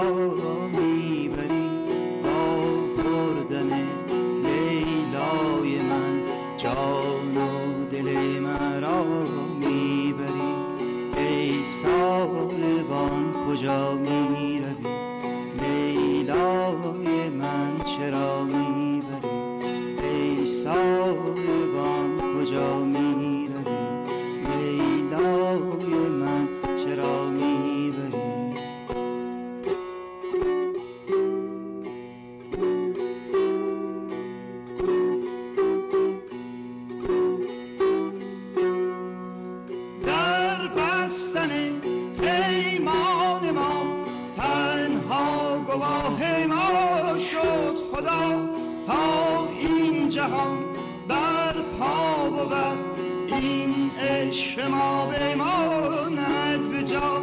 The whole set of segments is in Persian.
کجا میبری با بردن لیلای من؟ جان و دل مرا میبری ای ساربان کجا میروی؟ لیلای من چرا میبری ای ساربان کجا میروی؟ لیلای من چرا میبری؟ در بستن پیمان ما تنها گواه ما شد خدا، تا این جهان بر پا بود این عشق ما بماند به جا.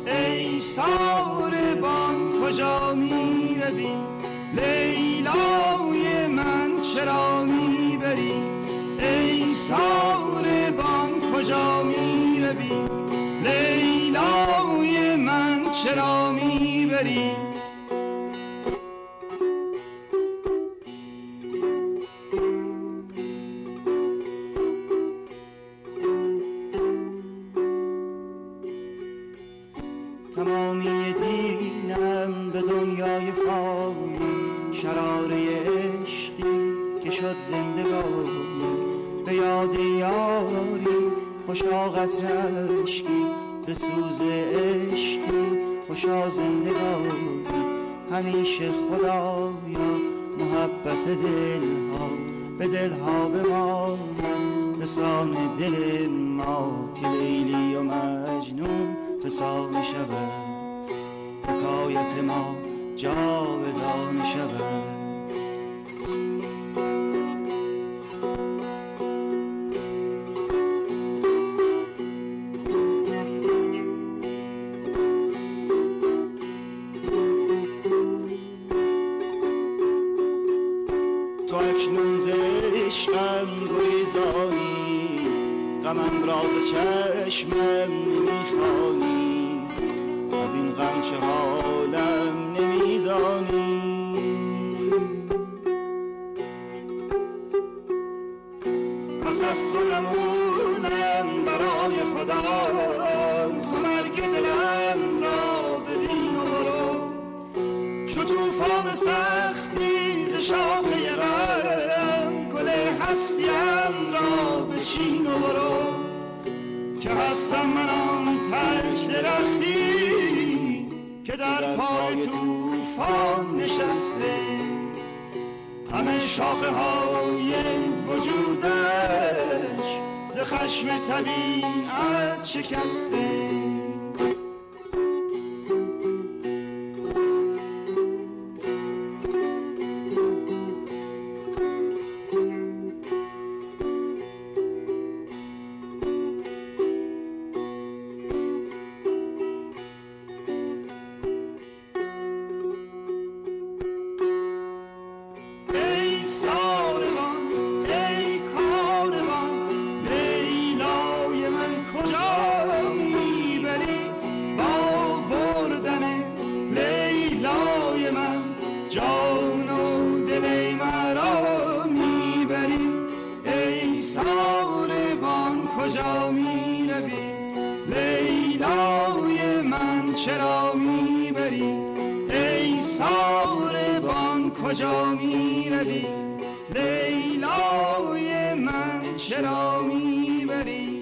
ای ساربان کجا میروی؟ لیلای من چرا میبری ای ساربان کجا میروی؟ لیلای من چرا میبری؟ تمامی دینم به دنیای فانی، شراره عشقی که شد زندگانی. به یاد یاری خوشا قطره اشکی، به سوز عشقی خوشا زندگانی. همیشه خدایا محبت دلها به دلها بماند، بسان دل ما که لیلی و مجنون فسانه شود، حکایت ما جاودانه شود. تو اکنون ز عشقم گریزانی، غمم راز چشمم نمیخوانی، از این غم چه حالم نمیدانی. پس از تو نمونم برای خدا، تو مرگ دلم را ببین و برو. چو توفان سختی ز شاخه غم، گل هستیم را بچین و برو. که هستم من آن تک درختی که در پای توفان نشسته، همه شاخه های وجودش ز خشم طبیعت شکسته. جان و دل مرا میبری ای ساربان کجا میروی؟ لیلای من چرا میبری ای ساربان کجا میروی؟ لیلای من چرا میبری؟